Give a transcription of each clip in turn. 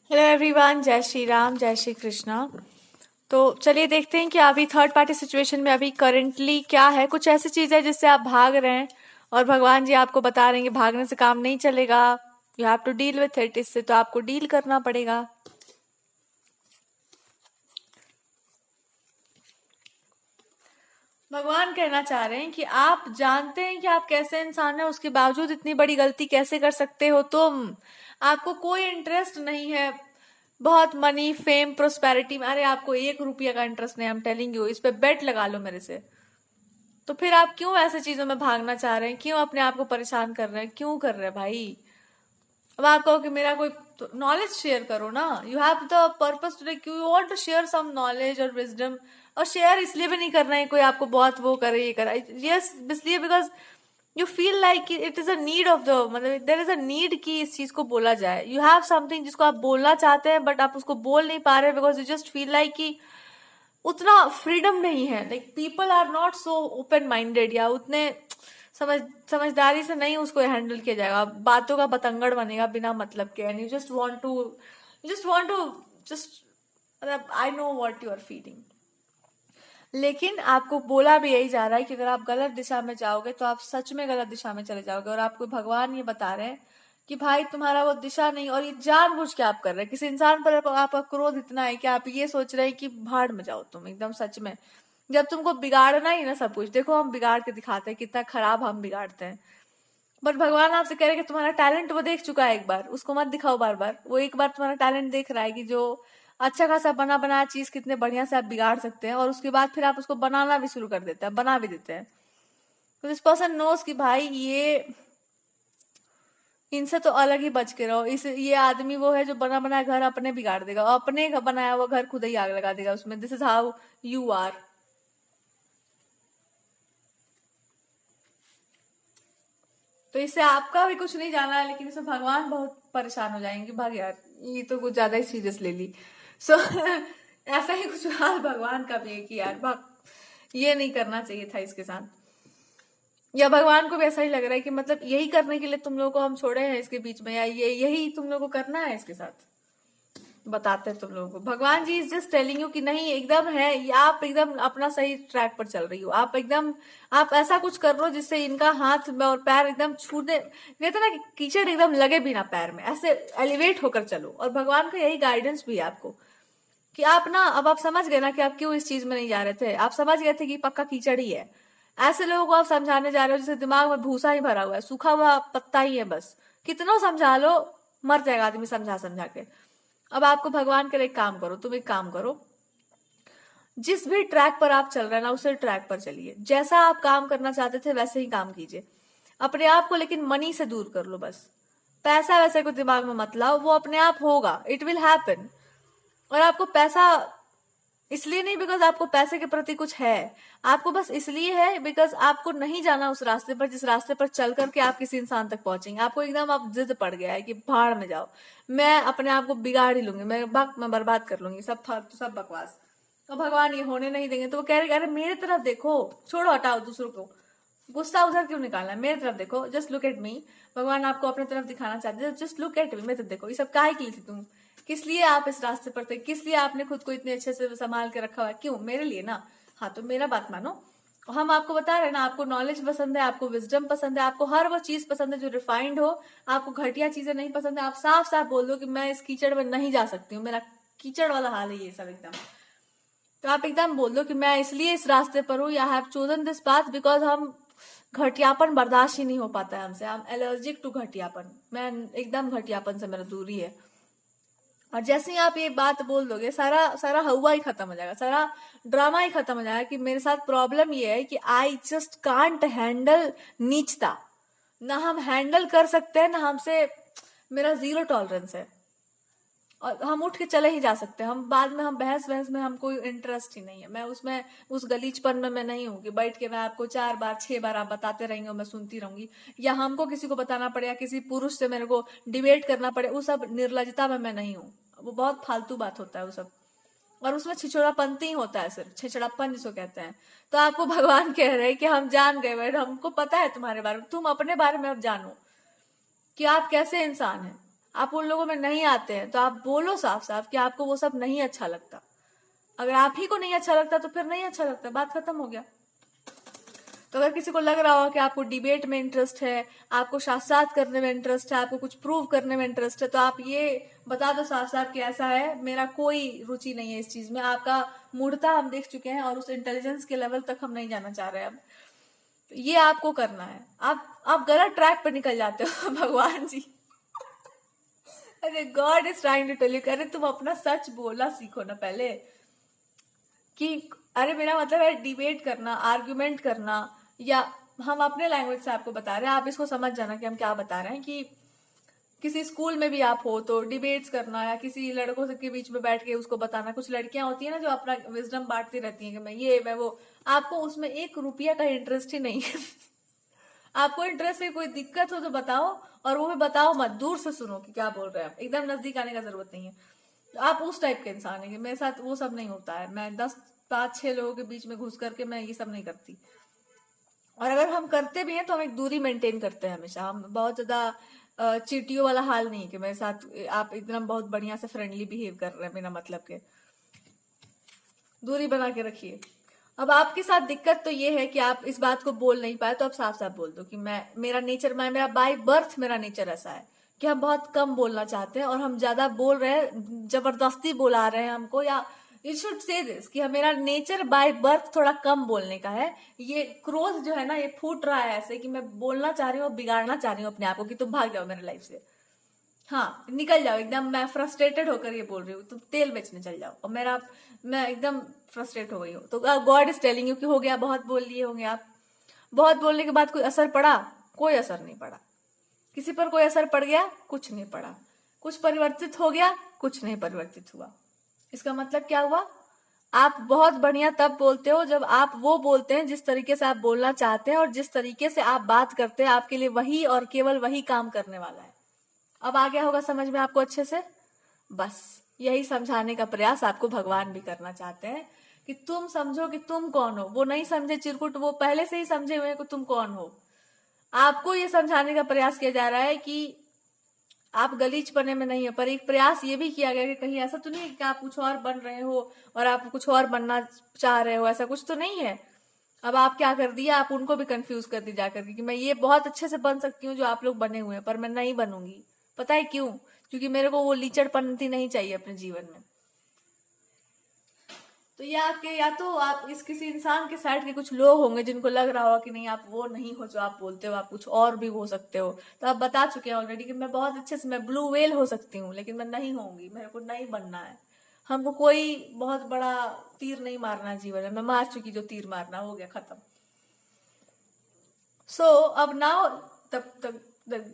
Hello everyone, जय श्री राम, जय श्री कृष्णा। तो चलिए देखते हैं कि अभी थर्ड पार्टी सिचुएशन में अभी करंटली क्या है। कुछ ऐसी चीज है जिससे आप भाग रहे हैं और भगवान जी आपको बता रहे हैं कि भागने से काम नहीं चलेगा, you have to deal with it. इससे तो आपको डील करना पड़ेगा। भगवान कहना चाह रहे हैं कि आप जानते हैं कि आप कैसे इंसान हैं, उसके बावजूद इतनी बड़ी गलती कैसे कर सकते हो तुम। आपको कोई इंटरेस्ट नहीं है बहुत मनी, फेम, प्रोस्पेरिटी में। अरे आपको 1 रुपया का इंटरेस्ट नहीं, आई एम टेलिंग यू। इस पे बेट लगा लो मेरे से। तो फिर आप क्यों ऐसे चीजों में भागना चाह रहे हैं? क्यों अपने आप को परेशान कर रहे हैं? क्यों कर रहे हैं भाई? अब आप कहो कि मेरा कोई नॉलेज शेयर करो ना। You have the purpose to, you want to share some knowledge और विजडम। और शेयर इसलिए भी नहीं करना है कोई आपको बहुत वो करे, ये करे। यस, इसलिए because you feel like it is a need of the, मतलब देर इज अ नीड कि इस चीज को बोला जाए। यू हैव समथिंग जिसको आप बोलना चाहते हैं बट आप उसको बोल नहीं पा रहे because you just feel like कि उतना फ्रीडम नहीं है। Like people are not so open minded, या उतने समझदारी से नहीं उसको हैंडल किया जाएगा। बातों का बतंगड़ बनेगा बिना मतलब के। And you just want to just, मतलब I know what you are feeling. लेकिन आपको बोला भी यही जा रहा है कि अगर आप गलत दिशा में जाओगे तो आप सच में गलत दिशा में चले जाओगे। और आपको भगवान ये बता रहे हैं कि भाई तुम्हारा वो दिशा नहीं, और ये जानबूझ के आप कर रहे हैं। किसी इंसान पर आपका क्रोध इतना है कि आप ये सोच रहे हैं कि भाड़ में जाओ तुम एकदम सच में। जब तुमको बिगाड़ना ही ना सब कुछ, देखो हम बिगाड़ के दिखाते हैं कितना खराब हम बिगाड़ते हैं। बट भगवान आपसे कह रहे हैं कि तुम्हारा टैलेंट वो देख चुका है एक बार, उसको मत दिखाओ बार बार। वो एक बार तुम्हारा टैलेंट देख रहा है कि जो अच्छा खासा बना बनाया चीज कितने बढ़िया से आप बिगाड़ सकते हैं, और उसके बाद फिर आप उसको बनाना भी शुरू कर देते हैं, बना भी देते हैं। तो दिस पर्सन नोस कि भाई ये, इनसे तो अलग ही बच के रहो। इस ये आदमी वो है जो बना बनाया घर अपने बिगाड़ देगा, और अपने बनाया हुआ घर खुद ही आग लगा देगा उसमें। This is how you are. तो इससे आपका भी कुछ नहीं जाना है, लेकिन इसमें भगवान बहुत परेशान हो जाएंगे। भाग यार, ये तो कुछ ज्यादा ही सीरियस ले ली। सो ऐसा ही कुछ हाल भगवान का भी है कि यार भाग, ये नहीं करना चाहिए था इसके साथ। या भगवान को भी ऐसा ही लग रहा है कि मतलब यही करने के लिए तुम लोगों को हम छोड़े हैं इसके बीच में, या ये यही तुम लोगों को करना है इसके साथ। बताते हैं तुम लोगों को। भगवान जी इज जस्ट टेलिंग यू कि नहीं, एकदम है ये, आप एकदम अपना सही ट्रैक पर चल रही हो। आप एकदम, आप ऐसा कुछ कर लो जिससे इनका हाथ में और पैर एकदम छूने, कहते ना कि कीचड़ एकदम लगे भी ना पैर में, ऐसे एलिवेट होकर चलो। और भगवान का यही गाइडेंस भी है आपको कि आप ना, अब आप समझ गए ना कि आप क्यों इस चीज में नहीं जा रहे थे। आप समझ गए थे कि पक्का कीचड़ ही है। ऐसे लोगों को आप समझाने जा रहे हो जिसके दिमाग में भूसा ही भरा हुआ है, सूखा हुआ पत्ता ही है बस। कितना समझा लो, मर जाएगा आदमी समझा समझा के। अब आपको भगवान करे, एक काम करो, तुम एक काम करो, जिस भी ट्रैक पर आप चल रहे हैं ना उसी ट्रैक पर चलिए। जैसा आप काम करना चाहते थे वैसे ही काम कीजिए। अपने आप को लेकिन मनी से दूर कर लो बस। पैसा वैसे को दिमाग में मत लाओ, वो अपने आप होगा, इट विल हैपन। और आपको पैसा इसलिए नहीं बिकॉज आपको पैसे के प्रति कुछ है, आपको बस इसलिए है बिकॉज आपको नहीं जाना उस रास्ते पर जिस रास्ते पर चल करके आप किसी इंसान तक पहुंचेंगे। आपको एकदम आप जिद पड़ गया है कि भाड़ में जाओ, मैं अपने आप को बिगाड़ ही लूंगी, मैं बर्बाद कर लूंगी, सब बकवास। और भगवान ये होने नहीं देंगे। तो वो कह रहे अरे मेरे तरफ देखो, छोड़ो हटाओ दूसरों को, गुस्सा उधर क्यों निकालना है, मेरे तरफ देखो, जस्ट लुक एट मी। भगवान आपको अपने तरफ दिखाना चाहते हैं, जस्ट लुक एट मी, मेरे तरफ देखो। ये सब काहे के लिए थी तुम, किस लिए आप इस रास्ते पर थे, किस लिए आपने खुद को इतने अच्छे से संभाल के रखा हुआ है, क्यों, मेरे लिए ना। हाँ तो मेरा बात मानो। हम आपको बता रहे हैं ना, आपको नॉलेज पसंद है, आपको विजडम पसंद है, आपको हर वो चीज पसंद है जो रिफाइंड हो। आपको घटिया चीजें नहीं पसंद है। आप साफ साफ बोल दो कि मैं इस कीचड़ में नहीं जा सकती हूँ, मेरा कीचड़ वाला हाल है ये सब एकदम। तो आप एकदम बोल दो कि मैं इसलिए इस रास्ते पर हूँ, या have chosen this path because हम घटियापन बर्दाश्त ही नहीं हो पाता है हमसे। आई एम एलर्जिक टू घटियापन, मैं एकदम घटियापन से मेरा दूरी है। और जैसे ही आप ये बात बोल दोगे, सारा सारा हवा ही खत्म हो जाएगा, सारा ड्रामा ही खत्म हो जाएगा कि मेरे साथ प्रॉब्लम ये है कि आई जस्ट कांट हैंडल नीचता। ना हम हैंडल कर सकते हैं, ना हमसे, मेरा जीरो टॉलरेंस है। और हम उठ के चले ही जा सकते हैं, हम बाद में, हम बहस बहस में हमको इंटरेस्ट ही नहीं है। मैं उसमें, उस गलीचपन में मैं नहीं हूँ कि बैठ के मैं आपको 4 बार 6 बार आप बताते रहेंगे और मैं सुनती रहूंगी, या हमको किसी को बताना पड़े, या किसी पुरुष से मेरे को डिबेट करना पड़े। वो सब निर्लजता में मैं नहीं हूँ। वो बहुत फालतू बात होता है वो सब, और उसमें छिछोड़ापंती ही होता है, सिर्फ छिछड़ापन जिसको कहते हैं। तो आपको भगवान कह रहे हैं कि हम जान गए बैठ, हमको पता है तुम्हारे बारे में, तुम अपने बारे में अब जानो कि आप कैसे इंसान हैं। आप उन लोगों में नहीं आते हैं तो आप बोलो साफ साफ कि आपको वो सब नहीं अच्छा लगता। अगर आप ही को नहीं अच्छा लगता तो फिर नहीं अच्छा लगता, बात खत्म हो गया। तो अगर किसी को लग रहा हो कि आपको डिबेट में इंटरेस्ट है, आपको शास्त्रार्थ करने में इंटरेस्ट है, आपको कुछ प्रूव करने में इंटरेस्ट है, तो आप ये बता दो साफ साफ कि ऐसा है, मेरा कोई रुचि नहीं है इस चीज में। आपका मूर्खता हम देख चुके हैं और उस इंटेलिजेंस के लेवल तक हम नहीं जाना चाह रहे हैं अब। ये आपको करना है। आप गलत ट्रैक पे निकल जाते हो भगवान जी। अरे God is trying to tell you, अरे तुम अपना सच बोलना सीखो ना पहले। कि अरे मेरा मतलब है डिबेट करना, आर्ग्यूमेंट करना, या हम अपने लैंग्वेज से आपको बता रहे हैं, आप इसको समझ जाना कि हम क्या बता रहे हैं। कि किसी स्कूल में भी आप हो तो डिबेट्स करना, या किसी लड़कों के बीच में बैठ के उसको बताना। कुछ लड़कियां होती है ना जो अपना विजडम बांटती रहती हैं कि मैं ये मैं वो, आपको उसमें 1 रुपया का इंटरेस्ट ही नहीं है। आपको इंटरेस्ट है, कोई दिक्कत हो तो बताओ, और वो भी बताओ मत, दूर से सुनो कि क्या बोल रहे हैं आप, एकदम नजदीक आने का जरूरत नहीं है। तो आप उस टाइप के इंसान है कि मेरे साथ वो सब नहीं होता है। मैं 10 5 6 लोगों के बीच में घुस करके मैं ये सब नहीं करती। और अगर हम करते भी हैं तो हम एक दूरी मेंटेन करते हैं हमेशा। हम बहुत ज्यादा चीटियों वाला हाल नहीं कि मेरे साथ आप एकदम बहुत बढ़िया से फ्रेंडली बिहेव कर रहे हैं बिना मतलब के। दूरी बना के रखिए। अब आपके साथ दिक्कत तो ये है कि आप इस बात को बोल नहीं पाए, तो आप साफ साफ बोल दो कि मेरा बाय बर्थ मेरा नेचर ऐसा है कि हम बहुत कम बोलना चाहते हैं, और हम ज्यादा बोल रहे हैं, जबरदस्ती बुला रहे हैं हमको। या यू शुड से दिस कि मेरा नेचर बाय बर्थ थोड़ा कम बोलने का है। ये क्रोध जो है ना, ये फूट रहा है ऐसे कि मैं बोलना चाह रही हूँ, बिगाड़ना चाह रही हूँ अपने आप को कि तुम भाग जाओ मेरे लाइफ से। हाँ, निकल जाओ एकदम। मैं फ्रस्ट्रेटेड होकर ये बोल रही हूँ, तुम तेल बेचने चल जाओ। और मैं एकदम फ्रस्ट्रेट हो गई हूँ। तो गॉड इज टेलिंग यू कि हो गया, बहुत बोल लिए होंगे आप। बहुत बोलने के बाद कोई असर पड़ा? कोई असर नहीं पड़ा। किसी पर कोई असर पड़ गया? कुछ नहीं पड़ा। कुछ परिवर्तित हो गया? कुछ नहीं परिवर्तित हुआ। इसका मतलब क्या हुआ? आप बहुत बढ़िया तब बोलते हो जब आप वो बोलते हैं जिस तरीके से आप बोलना चाहते हैं, और जिस तरीके से आप बात करते हैं आपके लिए वही और केवल वही काम करने वाला है। अब आ गया होगा समझ में आपको अच्छे से? बस यही समझाने का प्रयास आपको भगवान भी करना चाहते हैं कि तुम समझो कि तुम कौन हो। वो नहीं समझे चिरकुट, वो पहले से ही समझे हुए कि तुम कौन हो। आपको ये समझाने का प्रयास किया जा रहा है कि आप गलीच पने में नहीं है, पर एक प्रयास ये भी किया गया कि कहीं ऐसा तो नहीं है कि आप कुछ और बन रहे हो और आप कुछ और बनना चाह रहे हो, ऐसा कुछ तो नहीं है। अब आप क्या कर दिया, आप उनको भी कंफ्यूज कर दी जाकर कि मैं ये बहुत अच्छे से बन सकती हूँ जो आप लोग बने हुए हैं, पर मैं नहीं बनूंगी। पता है क्यों? क्योंकि मेरे को वो लीचड़पंथी नहीं चाहिए अपने जीवन में। तो ये आपके, या तो आप इस किसी इंसान के साइड के कुछ लोग होंगे जिनको लग रहा होगा कि नहीं आप वो नहीं हो जो आप बोलते हो, आप कुछ और भी हो सकते हो। तो आप बता चुके हैं ऑलरेडी कि मैं बहुत अच्छे से, मैं ब्लू व्हेल हो सकती हूँ, लेकिन मैं नहीं होंगी। मेरे को नहीं बनना है। हमको कोई बहुत बड़ा तीर नहीं मारना है जीवन में। मैं मार चुकी जो तीर मारना, हो गया खत्म। सो अब नाउ तब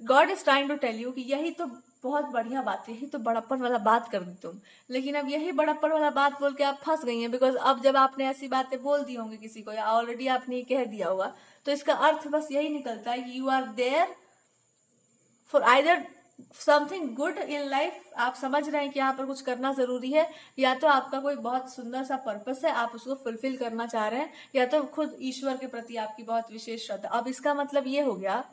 God is trying to tell you कि यही तो बहुत बढ़िया बात है, यही तो बड़प्पन वाला बात कर दी तुम। लेकिन अब यही बड़प्पन वाला बात बोल के आप फंस गई हैं। बिकॉज अब जब आपने ऐसी बातें बोल दी होंगी किसी को, या ऑलरेडी आपने ये कह दिया होगा, तो इसका अर्थ बस यही निकलता है कि you are there for either something good in life. आप समझ रहे हैं कि यहाँ पर कुछ करना जरूरी है, या तो आपका कोई बहुत सुंदर सा पर्पस है, आप उसको फुलफिल करना चाह रहे हैं, या तो खुद ईश्वर के प्रति आपकी बहुत विशेष श्रद्धा। अब इसका मतलब ये हो गया,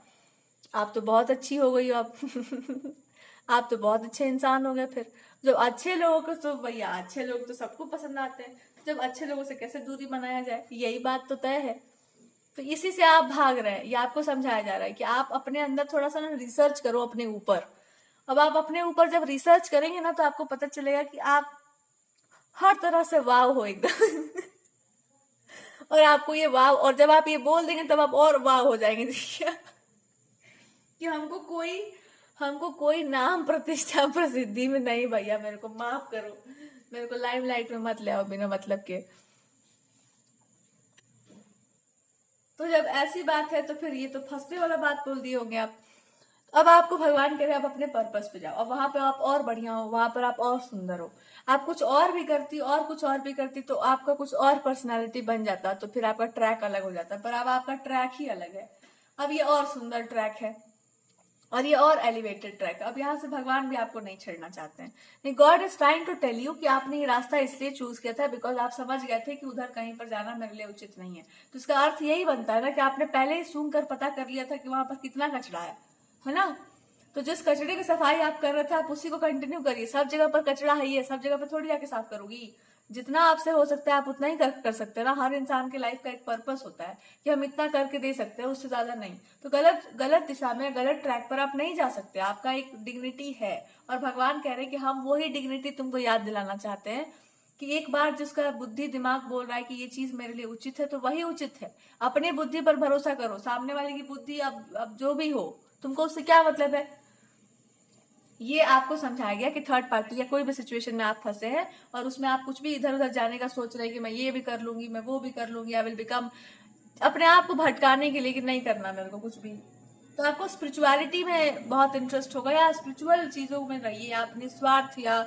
आप तो बहुत अच्छी हो गई हो आप। आप तो बहुत अच्छे इंसान हो गए। फिर जब अच्छे लोगों को, तो भैया अच्छे लोग तो सबको पसंद आते हैं, जब अच्छे लोगों से कैसे दूरी बनाया जाए, यही बात तो तय है। तो इसी से आप भाग रहे हैं। ये आपको समझाया जा रहा है कि आप अपने अंदर थोड़ा सा ना रिसर्च करो अपने ऊपर। अब आप अपने ऊपर जब रिसर्च करेंगे ना, तो आपको पता चलेगा कि आप हर तरह से वाव हो एकदम। और आपको ये वाव, और जब आप ये बोल देंगे तब आप और वाव हो जाएंगे। देखिए कि हमको कोई नाम प्रतिष्ठा प्रसिद्धि में नहीं भैया, मेरे को माफ करो, मेरे को लाइमलाइट में मत ले आओ बिना मतलब के। तो जब ऐसी बात है तो फिर ये तो फंसने वाला बात बोल दिए होंगे आप। अब आपको भगवान कह रहे हैं आप अपने पर्पस पे जाओ। अब वहां पे आप और बढ़िया हो, वहां पर आप और सुंदर हो। आप कुछ और भी करती और कुछ और भी करती तो आपका कुछ और पर्सनालिटी बन जाता, तो फिर आपका ट्रैक अलग हो जाता। पर अब आपका ट्रैक ही अलग है। अब ये और सुंदर ट्रैक है, और ये और एलिवेटेड ट्रैक। अब यहाँ से भगवान भी आपको नहीं छेड़ना चाहते हैं। God is trying to tell you कि आपने ये रास्ता इसलिए चूज किया था बिकॉज आप समझ गए थे कि उधर कहीं पर जाना मेरे लिए उचित नहीं है। तो इसका अर्थ यही बनता है ना कि आपने पहले ही सूंघ कर पता कर लिया था कि वहां पर कितना कचरा है ना। तो जिस कचड़े की सफाई आप कर रहे थे आप उसी को कंटिन्यू करिए। सब जगह पर कचड़ा है, ये सब जगह पर थोड़ी जाके साफ करोगी। जितना आपसे हो सकता है आप उतना ही कर सकते हैं ना। हर इंसान के लाइफ का एक पर्पस होता है कि हम इतना करके दे सकते हैं, उससे ज्यादा नहीं। तो गलत गलत दिशा में, गलत ट्रैक पर आप नहीं जा सकते। आपका एक डिग्निटी है, और भगवान कह रहे हैं कि हम वही डिग्निटी तुमको याद दिलाना चाहते हैं कि एक बार जिसका बुद्धि दिमाग बोल रहा है कि ये चीज मेरे लिए उचित है, तो वही उचित है। अपनी बुद्धि पर भरोसा करो। सामने वाले की बुद्धि अब जो भी हो, तुमको उससे क्या मतलब है। ये आपको समझाया गया कि थर्ड पार्टी या कोई भी सिचुएशन में आप फंसे हैं और उसमें आप कुछ भी इधर उधर जाने का सोच रहे हैं कि मैं ये भी कर लूंगी, मैं वो भी कर लूंगी, आई विल बिकम, अपने आप को भटकाने के लिए कि नहीं करना मेरे को कुछ भी। तो आपको स्पिरिचुअलिटी में बहुत इंटरेस्ट होगा, या स्पिरिचुअल चीजों में रहिए आप, निस्वार्थ, या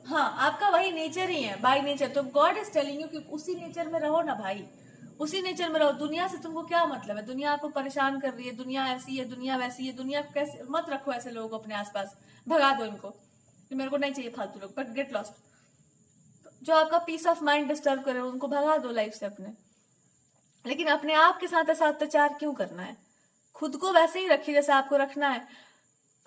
हाँ आपका वही नेचर ही है बाय नेचर। तो गॉड इज टेलिंग यू कि उसी नेचर में रहो ना भाई, उसी नेचर में रहो। दुनिया से तुमको क्या मतलब है। दुनिया आपको परेशान कर रही है, दुनिया ऐसी है, दुनिया वैसी है, दुनिया को कैसे, मत रखो ऐसे लोगों को अपने आसपास, भगा दो इनको कि मेरे को नहीं चाहिए फालतू लोग, बट गेट लॉस्ट। जो आपका पीस ऑफ माइंड डिस्टर्ब करे उनको भगा दो लाइफ से अपने। लेकिन अपने आप के साथ ऐसा अत्याचार क्यों करना है। खुद को वैसे ही रखिए जैसे आपको रखना है।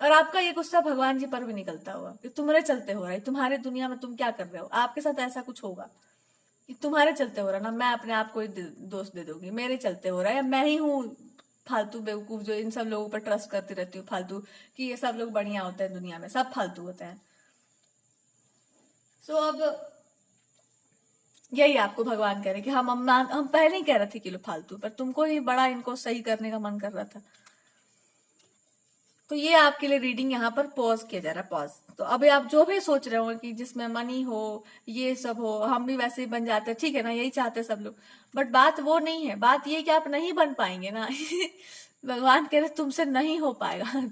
और आपका ये गुस्सा भगवान जी पर भी निकलता होगा कि तुम्हारे चलते हो रहा है, तुम्हारे दुनिया में तुम क्या कर रहे हो। आपके साथ ऐसा कुछ होगा कि तुम्हारे चलते हो रहा ना, मैं अपने आप को ही दोष दे दूंगी, मेरे चलते हो रहा है, मैं ही हूँ फालतू बेवकूफ जो इन सब लोगों पर ट्रस्ट करती रहती हूँ फालतू, कि ये सब लोग बढ़िया होते हैं दुनिया में, सब फालतू होते हैं। सो अब यही आपको भगवान कह रहे कि हम पहले ही कह रहे थे कि लो फालतू, पर तुमको ही बड़ा इनको सही करने का मन कर रहा था। तो ये आपके लिए रीडिंग यहाँ पर पॉज किया जा रहा है, पॉज। तो अभी आप जो भी सोच रहे हो कि जिसमें मनी हो, ये सब हो, हम भी वैसे ही बन जाते हैं, ठीक है ना, यही चाहते हैं सब लोग। बट बात वो नहीं है, बात ये कि आप नहीं बन पाएंगे ना। भगवान कह रहे तुमसे नहीं हो पाएगा।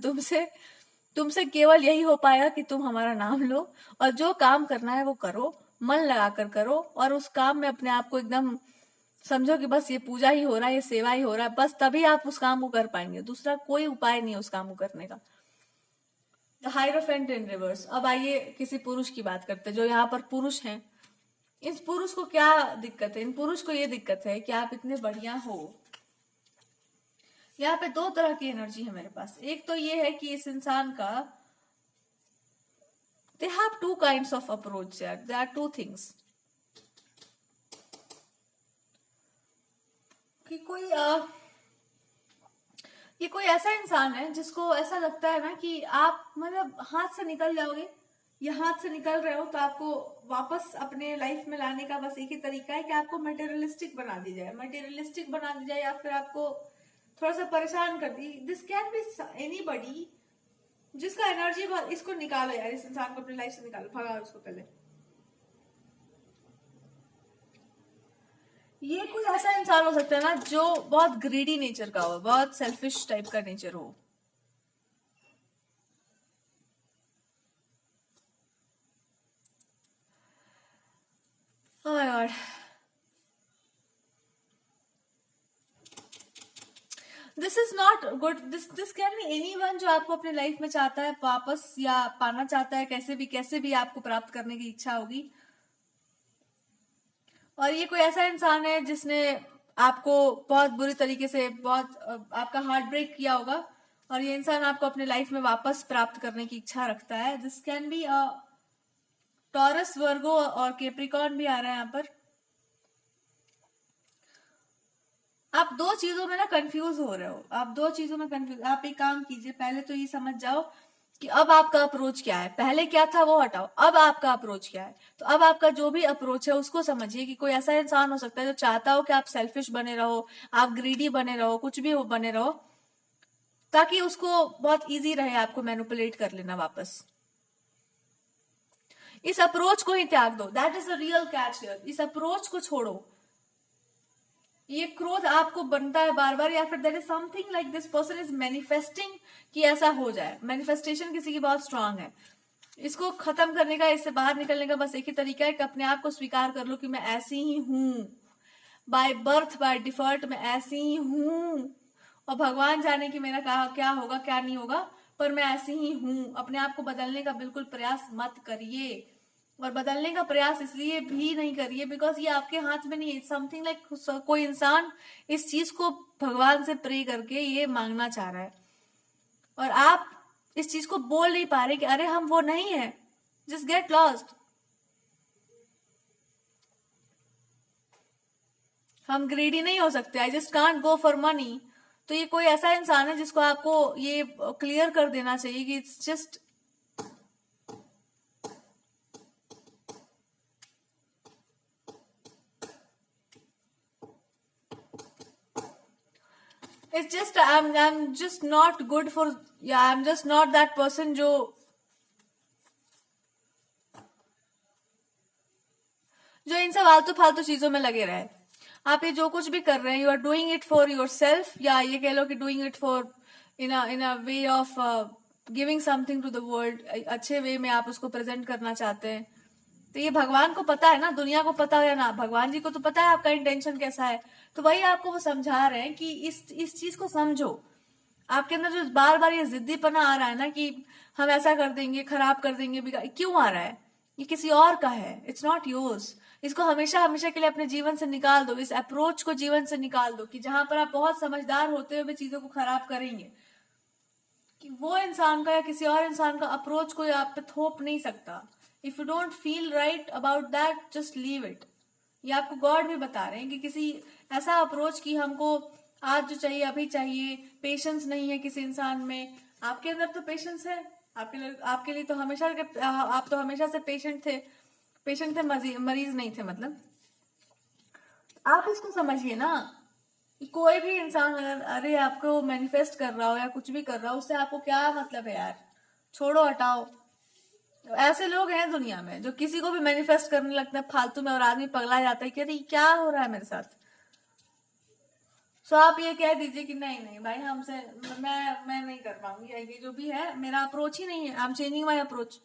तुमसे केवल यही हो पाएगा कि तुम हमारा नाम लो और जो काम करना है वो करो, मन लगाकर करो, और उस काम में अपने आप को एकदम समझो कि बस ये पूजा ही हो रहा है, ये सेवा ही हो रहा है, बस तभी आप उस काम को कर पाएंगे। दूसरा कोई उपाय नहीं है उस काम को करने का। The hierophant in reverse. अब आइए किसी पुरुष की बात करते हैं जो यहाँ पर पुरुष हैं। इस पुरुष को क्या दिक्कत है। इन पुरुष को ये दिक्कत है कि आप इतने बढ़िया हो। यहाँ पे दो तरह की एनर्जी है मेरे पास। एक तो ये है कि इस इंसान का, they have two kinds of approach, there are two things. कि ये कोई ऐसा इंसान है जिसको ऐसा लगता है ना कि आप मतलब हाथ से निकल जाओगे, या हाथ से निकल रहे हो तो आपको वापस अपने लाइफ में लाने का बस एक ही तरीका है कि आपको मटेरियलिस्टिक बना दी जाए, मटेरियलिस्टिक बना दी जाए, या फिर आपको थोड़ा सा परेशान कर दी। दिस कैन बी एनीबॉडी जिसका एनर्जी, इसको निकालो यार, इस इंसान को अपनी लाइफ से निकालो, भगाओ इसको पहले। ये कोई ऐसा इंसान हो सकता है ना जो बहुत ग्रीडी नेचर का हो, बहुत सेल्फिश टाइप का नेचर हो। Oh God, this is not good. This can be anyone जो आपको अपनी लाइफ में चाहता है वापस, या पाना चाहता है, कैसे भी आपको प्राप्त करने की इच्छा होगी। और ये कोई ऐसा इंसान है जिसने आपको बहुत बुरी तरीके से, बहुत आपका हार्ट ब्रेक किया होगा, और ये इंसान आपको अपने लाइफ में वापस प्राप्त करने की इच्छा रखता है। दिस कैन बी टॉरस, वर्गो और कैप्रिकॉर्न भी आ रहा है यहाँ पर। आप दो चीजों में ना कंफ्यूज हो रहे हो, आप दो चीजों में कंफ्यूज। आप एक काम कीजिए, पहले तो ये समझ जाओ कि अब आपका अप्रोच क्या है। पहले क्या था वो हटाओ, अब आपका अप्रोच क्या है। तो अब आपका जो भी अप्रोच है उसको समझिए कि कोई ऐसा इंसान हो सकता है जो चाहता हो कि आप सेल्फिश बने रहो, आप ग्रीडी बने रहो, कुछ भी बने रहो, ताकि उसको बहुत इजी रहे आपको मैनिपुलेट कर लेना वापस। इस अप्रोच को ही त्याग दो, that is the real catch here. इस अप्रोच को छोड़ो। ये क्रोध आपको बनता है बार बार, या फिर there is something like this person is manifesting कि ऐसा हो जाए। मैनिफेस्टेशन किसी की बहुत स्ट्रांग है। इसको खत्म करने का, इससे बाहर निकलने का बस एक ही तरीका है कि अपने आप को स्वीकार कर लो कि मैं ऐसी ही हूं, बाय बर्थ बाय डिफॉल्ट मैं ऐसी ही हूं, और भगवान जाने कि मेरा कहा क्या होगा क्या नहीं होगा, पर मैं ऐसी ही हूं। अपने आप को बदलने का बिल्कुल प्रयास मत करिए, और बदलने का प्रयास इसलिए भी नहीं करिए बिकॉज ये आपके हाथ में नहीं है। समथिंग लाइक कोई इंसान इस चीज को भगवान से प्रे करके ये मांगना चाह रहा है और आप इस चीज को बोल नहीं पा रहे कि अरे हम वो नहीं है. Just get lost. हम ग्रीडी नहीं हो सकते. I just can't go for money. तो ये कोई ऐसा इंसान है जिसको आपको ये क्लियर कर देना चाहिए कि it's just I'm just not good for, yeah, I'm just not that person जो इन सब फालतू फालतू चीजों में लगे रहे. आप ये जो कुछ भी कर रहे हैं, you are doing it for your self, या ये कह लो कि doing it for in a way of giving something to the world. अच्छे वे में आप उसको प्रेजेंट करना चाहते हैं. तो ये भगवान को पता है ना, दुनिया को पता हो या ना, भगवान जी को तो पता है आपका इंटेंशन कैसा है. तो वही आपको वो समझा रहे हैं कि इस चीज को समझो. आपके अंदर जो बार बार ये जिद्दीपना आ रहा है ना कि हम ऐसा कर देंगे, खराब कर देंगे, क्यों आ रहा है? ये किसी और का है. It's not yours. इसको हमेशा हमेशा के लिए अपने जीवन से निकाल दो. इस अप्रोच को जीवन से निकाल दो कि जहां पर आप बहुत समझदार होते हुए भी चीजों को खराब करेंगे. कि वो इंसान का या किसी और इंसान का अप्रोच कोई आप पे थोप नहीं सकता. If you don't feel right about that, just leave it. ये आपको गॉड भी बता रहे हैं कि किसी ऐसा अप्रोच की हमको आज जो चाहिए अभी चाहिए. पेशेंस नहीं है किसी इंसान में. आपके अंदर तो पेशेंस है. आपके लिए तो हमेशा आप तो हमेशा से पेशेंट थे. मरीज नहीं थे. मतलब आप इसको समझिए ना. कोई भी इंसान अगर अरे आपको मैनिफेस्ट कर रहा हो या कुछ भी कर रहा हो, उससे आपको क्या मतलब है यार? छोड़ो, हटाओ. ऐसे लोग हैं दुनिया में जो किसी को भी मैनिफेस्ट करने लगता है फालतू में, और आदमी पगला जाता है कि अरे क्या हो रहा है मेरे साथ. सो आप ये कह दीजिए कि नहीं नहीं भाई, हमसे मैं नहीं कर पाऊंगी. ये जो भी है मेरा अप्रोच ही नहीं है. I am changing my approach.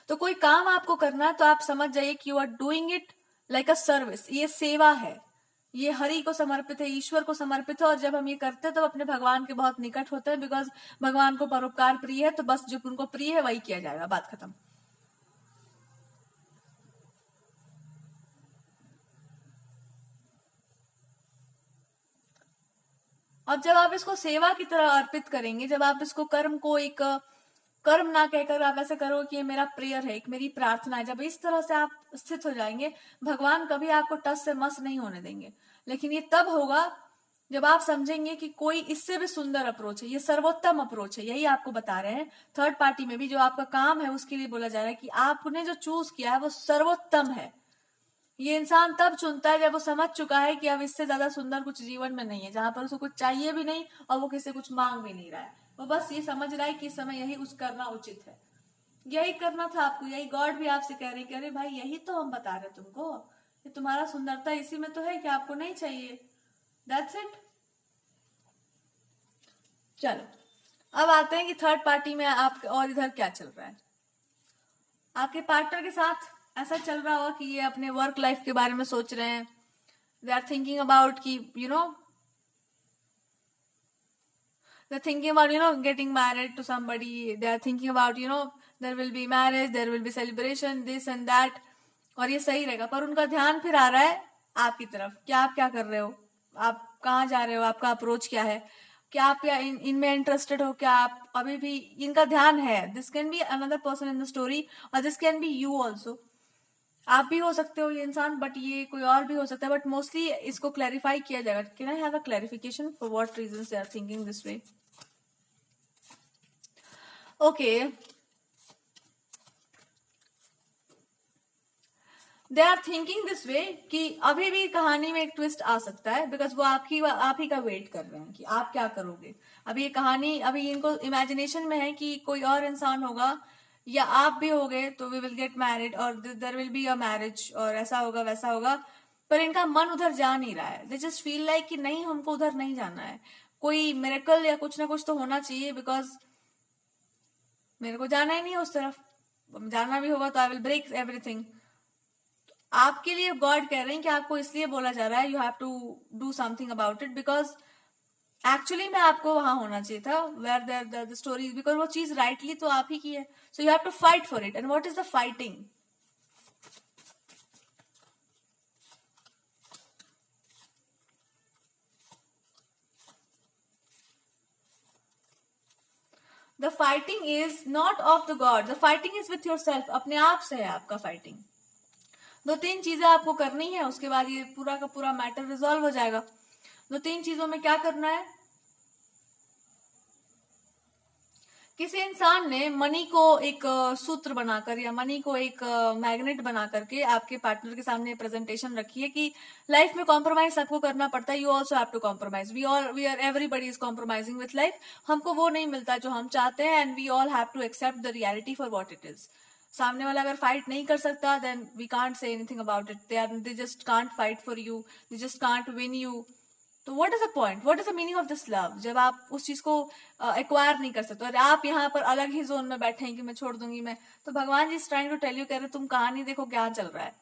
तो कोई काम आपको करना है तो आप समझ जाइए कि you are doing it like a service. ये सेवा है. ये हरि को समर्पित है, ईश्वर को समर्पित है. और जब हम ये करते हैं तो अपने भगवान के बहुत निकट होते हैं. बिकॉज भगवान को परोपकार प्रिय है, तो बस जो उनको प्रिय है वही किया जाएगा. बात खत्म. अब जब आप इसको सेवा की तरह अर्पित करेंगे, जब आप इसको कर्म को एक कर्म ना कहकर आप ऐसे करो कि ये मेरा प्रेयर है, एक मेरी प्रार्थना है, जब इस तरह से आप स्थित हो जाएंगे, भगवान कभी आपको टस से मस नहीं होने देंगे. लेकिन ये तब होगा जब आप समझेंगे कि कोई इससे भी सुंदर अप्रोच है, ये सर्वोत्तम अप्रोच है. यही आपको बता रहे हैं. थर्ड पार्टी में भी जो आपका काम है उसके लिए बोला जा रहा है कि आपने जो चूज किया है वो सर्वोत्तम है. ये इंसान तब चुनता है जब वो समझ चुका है कि अब इससे ज्यादा सुंदर कुछ जीवन में नहीं है, जहां पर उसको कुछ चाहिए भी नहीं और वो किसी कुछ मांग भी नहीं रहा है. वो बस ये समझ रहा है कि इस समय यही कुछ करना उचित है. यही करना था आपको. यही गॉड भी आपसे कह रहे कि अरे भाई यही तो हम बता रहे तुमको. ये तुम्हारा सुंदरता इसी में तो है कि आपको नहीं चाहिए. That's it. चलो अब आते हैं कि थर्ड पार्टी में आप और इधर क्या चल रहा है. आपके पार्टनर के साथ ऐसा चल रहा होगा कि ये अपने वर्क लाइफ के बारे में सोच रहे हैं. दे आर थिंकिंग अबाउट कि they're thinking about getting married to somebody. They are thinking about there will be marriage, there will be celebration, this and that. और ये सही रहेगा. पर उनका ध्यान फिर आ रहा है आपकी तरफ. क्या आप क्या कर रहे हो, आप कहाँ जा रहे हो, आपका अप्रोच क्या है, क्या आप इनमें इंटरेस्टेड हो, क्या आप अभी भी इनका ध्यान है. This can be another person in the story और this can be you also. आप भी हो सकते हो ये इंसान, बट ये कोई और भी हो सकता है. बट मोस्टली इसको क्लैरिफाई किया जाएगा. Can I have a clarification for what reasons they are thinking this way. Okay, they are thinking this way कि अभी भी कहानी में एक ट्विस्ट आ सकता है. बिकॉज वो आप ही का वेट कर रहे हैं कि आप क्या करोगे. अभी ये कहानी, अभी इनको इमेजिनेशन में है कि कोई और इंसान होगा या आप भी होगे, तो वी विल गेट मैरिड और there will be a marriage और ऐसा होगा वैसा होगा. पर इनका मन उधर जा नहीं रहा है. दे जस्ट फील लाइक कि नहीं, हमको उधर नहीं जाना है. कोई मिरेकल या कुछ ना कुछ तो होना चाहिए. बिकॉज मेरे को जाना ही नहीं है उस तरफ. जाना भी होगा तो आई विल ब्रेक एवरीथिंग. आपके लिए गॉड कह रहे हैं कि आपको इसलिए बोला जा रहा है you have to do something about it. Because actually में आपको वहां होना चाहिए था वेयर द स्टोरी. बिकॉज वो चीज राइटली तो आप ही की है. So you have to fight for it. And what is the fighting? The fighting is not of the God, the fighting is with your self, अपने आप से है आपका फाइटिंग। 2-3 चीजें आपको करनी है, उसके बाद ये पूरा का पूरा मैटर रिजॉल्व हो जाएगा। 2-3 चीजों में क्या करना है, किसी इंसान ने मनी को एक सूत्र बनाकर या मनी को एक मैग्नेट बना करके आपके पार्टनर के सामने प्रेजेंटेशन रखी है कि लाइफ में कॉम्प्रोमाइज सबको करना पड़ता है, you also have to compromise, we are everybody is compromising with life, हमको वो नहीं मिलता जो हम चाहते हैं, and we all have to accept the reality for what it is. सामने वाला अगर फाइट नहीं कर सकता, then we can't say anything about it, they just can't fight for you, they just can't win you. तो what is the point, what is the meaning of this love, जब आप उस चीज को एक्वायर नहीं कर सकते और आप यहाँ पर अलग ही जोन में बैठे हैं कि मैं छोड़ दूंगी मैं, तो भगवान जी ट्राइंग टू टेल यू, कह रहे तुम कहानी देखो क्या चल रहा है।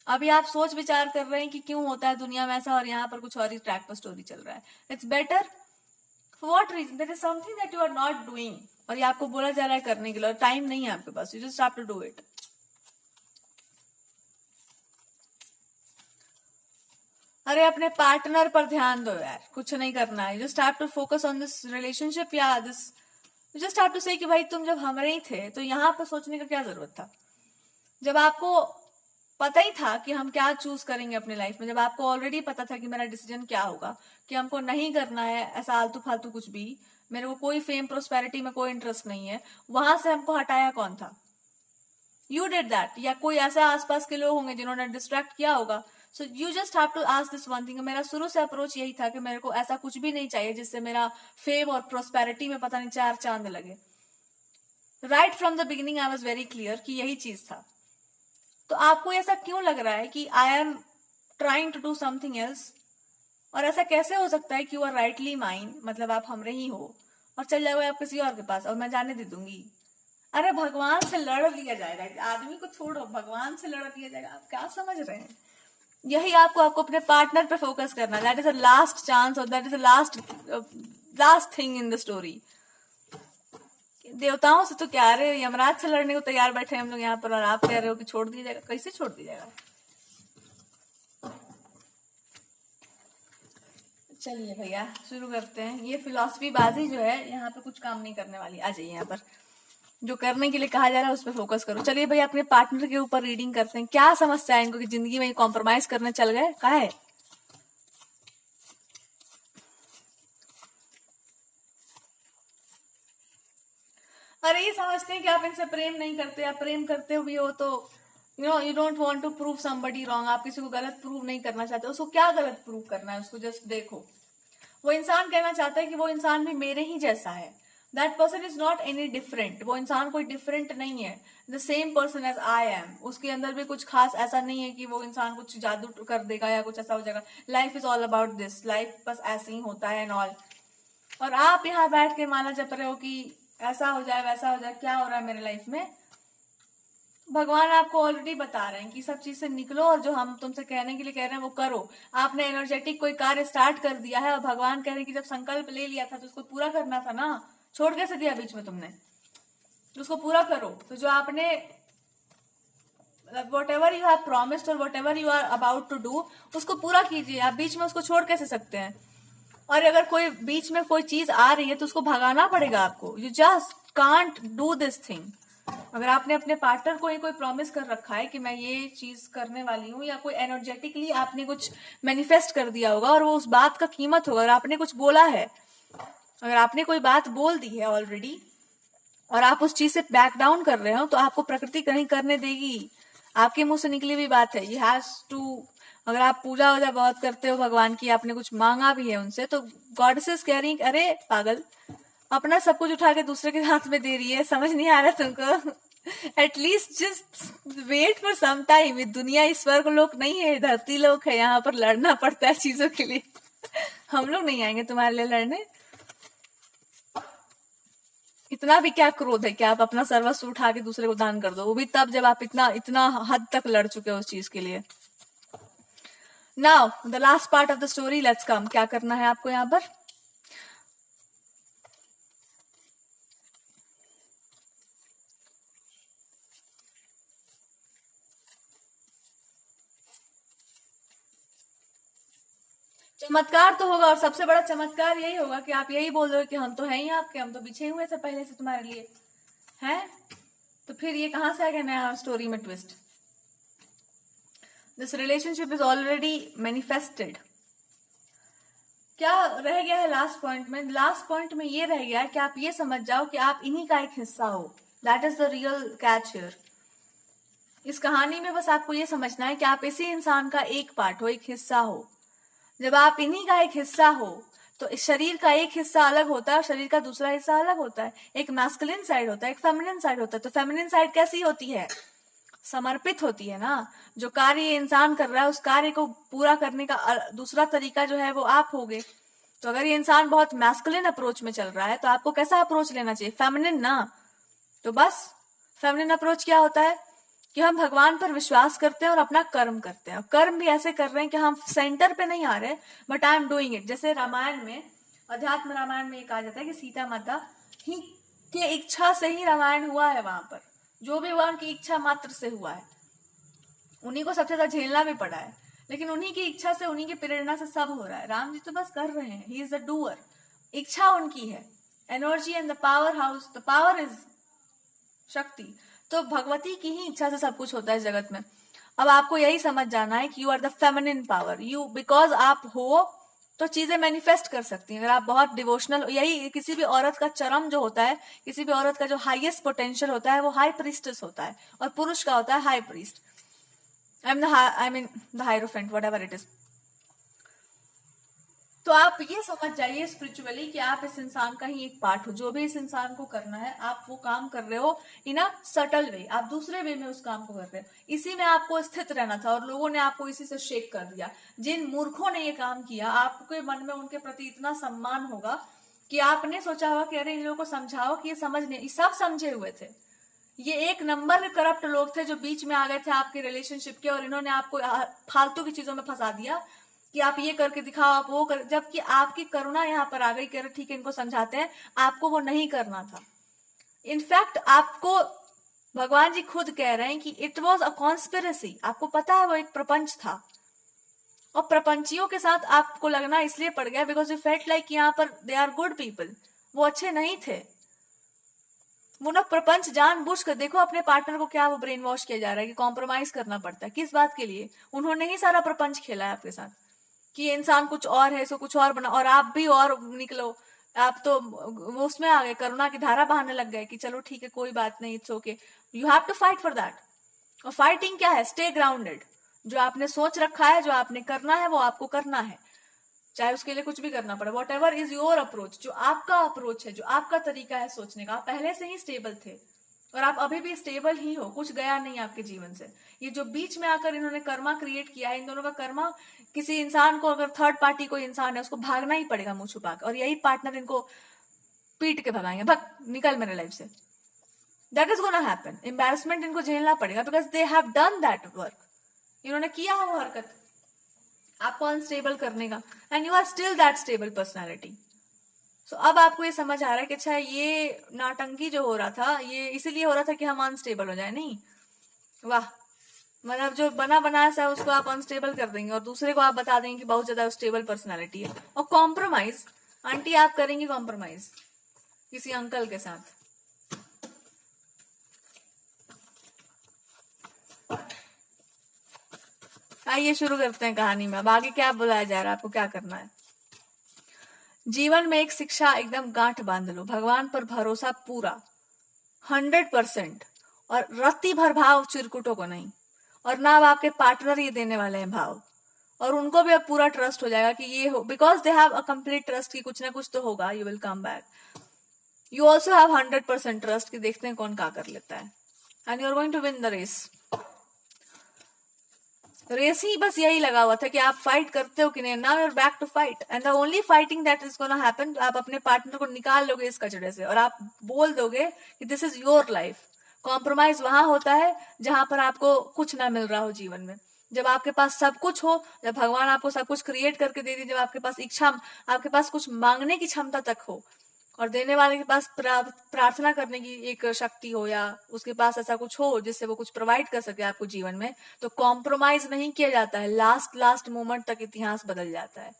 अभी आप सोच विचार कर रहे हैं कि क्यों होता है दुनिया में ऐसा, और यहाँ पर कुछ और ही ट्रैक पर स्टोरी चल रहा है। It's better, for what reason, there is something that you are not doing, और ये आपको बोला जा रहा है करने के लिए, और टाइम नहीं है आपके पास, you just have to do it. अरे अपने पार्टनर पर ध्यान दो यार, कुछ नहीं करना है, just have to focus on this relationship या this, just have to say कि भाई तुम जब हमारे ही थे तो यहाँ पर सोचने का क्या जरूरत था, जब आपको पता ही था कि हम क्या चूज करेंगे अपने लाइफ में, जब आपको ऑलरेडी पता था कि मेरा डिसीजन क्या होगा, कि हमको नहीं करना है ऐसा आलतू फालतू कुछ भी, मेरे को कोई फेम प्रोस्पेरिटी में कोई इंटरेस्ट नहीं है, वहां से हमको हटाया कौन था, यू डिड दैट, या कोई ऐसा आसपास के लोग होंगे जिन्होंने डिस्ट्रैक्ट किया होगा। So you just have to ask this one thing. मेरा शुरू से अप्रोच यही था कि मेरे को ऐसा कुछ भी नहीं चाहिए जिससे मेरा फेम और प्रोस्पेरिटी में पता नहीं 4 चांद लगे। Right from the beginning I was very clear कि यही चीज था। तो आपको ऐसा क्यों लग रहा है कि I am trying to do something else, और ऐसा कैसे हो सकता है कि यू आर राइटली माइन, मतलब आप हमरे ही हो, और चल जाओगे आप किसी और के पास और मैं जाने दे दूंगी। अरे भगवान से लड़ लिया जाएगा, आदमी को छोड़ो, भगवान से लड़ लिया जाएगा, आप क्या समझ रहे हैं। यही आपको अपने पार्टनर पे फोकस करना, that is a last chance, और that is a last thing in the story. देवताओं से तो क्या, अरे यमराज से लड़ने को तैयार बैठे हम लोग यहाँ पर, और आप कह रहे हो कि छोड़ दिया जाएगा, कैसे छोड़ दिया जाएगा। चलिए भैया शुरू करते हैं। ये फिलॉसफी बाजी जो है यहाँ पे कुछ काम नहीं करने वाली, आ जाइए यहाँ पर, जो करने के लिए कहा जा रहा है उस पर फोकस करो। चलिए भैया अपने पार्टनर के ऊपर रीडिंग करते हैं, क्या समस्या है इनको कि जिंदगी में कॉम्प्रोमाइज करने चल गए, क्या है। अरे ये समझते हैं कि आप इनसे प्रेम नहीं करते, आप प्रेम करते भी हो तो you don't want to prove somebody wrong, आप किसी को गलत प्रूव नहीं करना चाहते। उसको क्या गलत प्रूव करना है, उसको जस्ट देखो, वो इंसान कहना चाहता है कि वो इंसान भी मेरे ही जैसा है, that person is not any different, वो इंसान कोई डिफरेंट नहीं है, the same person as I am, उसके अंदर भी कुछ खास ऐसा नहीं है कि वो इंसान कुछ जादू कर देगा या कुछ ऐसा हो जाएगा। Life is all about this, life बस ऐसे ही होता है एंड ऑल। और आप यहाँ बैठ के माला जप रहे हो कि ऐसा हो जाए वैसा हो जाए, क्या हो रहा है मेरे लाइफ में। भगवान आपको ऑलरेडी बता रहे हैं कि सब चीज से निकलो, और जो हम तुमसे कहने के लिए कह रहे हैं वो करो। आपने एनर्जेटिक कोई कार्य स्टार्ट कर दिया है, और भगवान कह रहे हैं कि जब संकल्प ले लिया था तो उसको पूरा करना था ना, छोड़ कैसे दिया बीच में तुमने, तो उसको पूरा करो। तो जो आपने whatever you have promised और whatever you are about to do, उसको पूरा कीजिए। आप बीच में उसको छोड़ कैसे सकते हैं। और अगर कोई बीच में कोई चीज आ रही है तो उसको भगाना पड़ेगा आपको, you just can't do this thing. अगर आपने अपने पार्टनर को ही कोई प्रॉमिस कर रखा है कि मैं ये चीज करने वाली हूँ, या कोई एनर्जेटिकली आपने कुछ मैनिफेस्ट कर दिया होगा और वो उस बात का कीमत होगा, अगर आपने कुछ बोला है, अगर आपने कोई बात बोल दी है ऑलरेडी और आप उस चीज से बैक डाउन कर रहे हो, तो आपको प्रकृति कहीं करने देगी। आपके मुंह से निकली हुई बात है, यू हैज टू। अगर आप पूजा वूजा बहुत करते हो भगवान की, आपने कुछ मांगा भी है उनसे, तो गॉडेसेस कह रही अरे पागल, अपना सब कुछ उठा के दूसरे के हाथ में दे रही है, समझ नहीं आ रहा तुमको। At least just wait for some time. दुनिया इस स्वर्ग लोक नहीं है, धरती लोक है, यहाँ पर लड़ना पड़ता है चीजों के लिए। हम लोग नहीं आएंगे तुम्हारे लिए लड़ने। इतना भी क्या क्रोध है कि आप अपना सर्वस्व उठा के दूसरे को दान कर दो, वो भी तब जब आप इतना इतना हद तक लड़ चुके हो उस चीज के लिए। Now the last part of the story, let's come. क्या करना है आपको यहाँ पर, चमत्कार तो होगा, और सबसे बड़ा चमत्कार यही होगा कि आप यही बोल दो कि हम तो हैं ही आपके, हम तो बिछे हुए थे पहले से तुम्हारे लिए, हैं? तो फिर ये कहां से आ गया नया स्टोरी में twist? This relationship is already manifested. क्या रह गया है लास्ट पॉइंट में? लास्ट पॉइंट में ये रह गया है कि आप ये समझ जाओ कि आप इन्हीं का एक हिस्सा हो। That is the real catch here. इस कहानी में बस आपको ये समझना है कि आप इसी इंसान का एक पार्ट हो, एक हिस्सा हो। जब आप इन्हीं का एक हिस्सा हो तो इस शरीर का एक हिस्सा अलग होता है और शरीर का दूसरा हिस्सा अलग होता है। एक मैस्कुलिन साइड होता है, एक फेमिनिन साइड होता है। तो फेमिनिन साइड कैसी होती है? समर्पित होती है ना। जो कार्य ये इंसान कर रहा है उस कार्य को पूरा करने का दूसरा तरीका जो है वो आप होगे। तो अगर ये इंसान बहुत मैस्कुलिन अप्रोच में चल रहा है तो आपको कैसा अप्रोच लेना चाहिए? फेमिनिन ना। तो बस फेमिनिन अप्रोच क्या होता है कि हम भगवान पर विश्वास करते हैं और अपना कर्म करते हैं। और कर्म भी ऐसे कर रहे हैं कि हम सेंटर पे नहीं आ रहे, but I am doing it. जैसे रामायण में, अध्यात्म रामायण में कहा जाता है कि सीता माता ही के इच्छा से ही रामायण हुआ है। वहां पर जो भी हुआ उनकी इच्छा मात्र से हुआ है। उन्हीं को सबसे ज्यादा झेलना भी पड़ा है, लेकिन उन्हीं की इच्छा से, उन्हीं की प्रेरणा से सब हो रहा है। राम जी तो बस कर रहे हैं, ही इज द डूअर। इच्छा उनकी है। Energy and the power house, the power is शक्ति। तो भगवती की ही इच्छा से सब कुछ होता है इस जगत में। अब आपको यही समझ जाना है कि you are the feminine power. You, because आप हो तो चीजें मैनिफेस्ट कर सकती हैं। अगर आप बहुत डिवोशनल, यही किसी भी औरत का चरम जो होता है, किसी भी औरत का जो हाईएस्ट पोटेंशियल होता है वो हाई प्रीस्टेस होता है, और पुरुष का होता है high priest. I mean the hierophant, whatever it is. तो आप ये समझ जाइए स्पिरिचुअली कि आप इस इंसान का ही एक पार्ट हो। जो भी इस इंसान को करना है आप वो काम कर रहे हो इन अ सटल वे। आप दूसरे वे में उस काम को कर रहे हो। इसी में आपको स्थित रहना था और लोगों ने आपको इसी से शेक कर दिया। जिन मूर्खों ने ये काम किया, आपके मन में उनके प्रति इतना सम्मान होगा कि आपने सोचा होगा कि अरे इन लोगों को समझाओ कि ये समझ नहीं। सब समझे हुए थे। ये एक नंबर के करप्ट लोग थे जो बीच में आ गए थे आपके रिलेशनशिप के, और इन्होंने आपको फालतू की चीजों में फंसा दिया कि आप ये करके दिखाओ, आप वो कर। जबकि आपकी करुणा यहाँ पर आ गई कि ठीक है इनको समझाते हैं। आपको वो नहीं करना था। इनफैक्ट आपको भगवान जी खुद कह रहे हैं कि इट वॉज अ कॉन्स्पिरेसी। आपको पता है वो एक प्रपंच था, और प्रपंचियों के साथ आपको लगना इसलिए पड़ गया बिकॉज यू फेल्ट लाइक यहाँ पर दे आर गुड पीपल। वो अच्छे नहीं थे। वो ना प्रपंच जानबूझ कर, देखो अपने पार्टनर को क्या वो ब्रेन वॉश किया जा रहा है कि कॉम्प्रोमाइज करना पड़ता है। किस बात के लिए? उन्होंने ही सारा प्रपंच खेला है आपके साथ कि ये इंसान कुछ और है, इसको कुछ और बना, और आप भी और निकलो। आप तो वो उसमें आ गए, करुणा की धारा बहाने लग गए कि चलो ठीक है कोई बात नहीं, it's okay. You have to fight for that. और फाइटिंग क्या है? Stay grounded. जो आपने सोच रखा है, जो आपने करना है वो आपको करना है, चाहे उसके लिए कुछ भी करना पड़े। What ever is your approach, जो आपका अप्रोच है, जो आपका तरीका है सोचने का। आप पहले से ही स्टेबल थे और आप अभी भी स्टेबल ही हो। कुछ गया नहीं आपके जीवन से। ये जो बीच में आकर इन्होंने कर्मा क्रिएट किया है, इन दोनों का कर्मा, किसी इंसान को, अगर थर्ड पार्टी कोई इंसान है उसको भागना ही पड़ेगा मुंह छुपा कर, और यही पार्टनर इनको पीट के भगाएंगे, भग निकल मेरे लाइफ से। That is gonna happen. Embarrassment इनको झेलना पड़ेगा because they have done that work. इन्होंने किया है वो हरकत आपको अनस्टेबल करने का, and you are still that stable personality. So अब आपको ये समझ आ रहा है कि अच्छा ये नाटंकी जो हो रहा था ये इसीलिए हो रहा था कि हम अनस्टेबल हो जाए। नहीं, वाह, मतलब जो बना बनाया सा उसको आप अनस्टेबल कर देंगे और दूसरे को आप बता देंगे कि बहुत ज्यादा स्टेबल पर्सनैलिटी है। और कॉम्प्रोमाइज, आंटी आप करेंगी कॉम्प्रोमाइज किसी अंकल के साथ? आइए शुरू करते हैं कहानी में। अब आगे क्या बुलाया जा रहा है, आपको क्या करना है? जीवन में एक शिक्षा एकदम गांठ बांध लो। भगवान पर भरोसा पूरा 100%, और रत्ती भर भाव चिरकुटों को नहीं, और ना अब आपके पार्टनर ये देने वाले हैं भाव, और उनको भी अब पूरा ट्रस्ट हो जाएगा कि ये हो, because they have a complete trust कि कुछ ना कुछ तो होगा, you will come back. You also have 100% trust कि देखते हैं कौन क्या कर लेता है, and you are going to win the race. Race ही बस यही लगा हुआ था कि आप फाइट करते हो कि नहीं। Now you are back to fight, and the only fighting that is gonna happen, आप अपने पार्टनर को निकाल लोगे इस कचड़े से और आप बोल दोगे कि this is your life. Compromise वहां होता है जहां पर आपको कुछ ना मिल रहा हो जीवन में। जब आपके पास सब कुछ हो, जब भगवान आपको सब कुछ क्रिएट करके दे दी, जब आपके पास इच्छा, आपके पास कुछ मांगने की क्षमता तक हो, और देने वाले के पास प्रार्थना करने की एक शक्ति हो, या उसके पास ऐसा कुछ हो जिससे वो कुछ प्रोवाइड कर सके आपको जीवन में, तो कॉम्प्रोमाइज नहीं किया जाता है। लास्ट मोमेंट तक इतिहास बदल जाता है।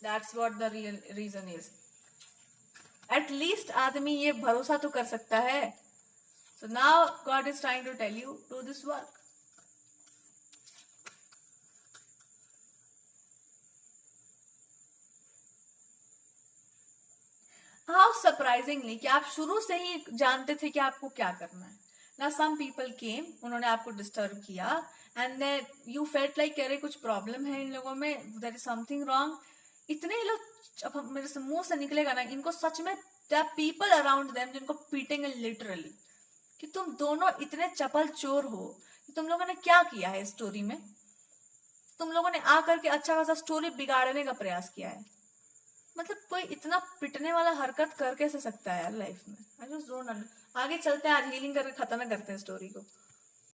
That's what the real reason is. At least आदमी ये भरोसा तो कर सकता है. So now God is trying to tell you do this work. How surprisingly कि आप शुरू से ही जानते थे कि आपको क्या करना है. ना सम पीपल केम, उन्होंने आपको डिस्टर्ब किया and then you felt like अरे कुछ प्रॉब्लम है इन लोगों में, देयर इज समथिंग रॉन्ग. इतने लोग अब मेरे से मुंह से निकलेगा ना, इनको सच में there are people around them जिनको पीटेंगे लिटरली कि तुम दोनों इतने चपल चोर हो कि तुम लोगों ने क्या किया है स्टोरी में. तुम लोगों ने आकर के अच्छा खासा स्टोरी बिगाड़ने का प्रयास किया है. मतलब कोई इतना पिटने वाला हरकत कर कैसे सकता है यार लाइफ में. I just don't. आगे चलते हैं, आज हीलिंग करके खत्म करते हैं स्टोरी को.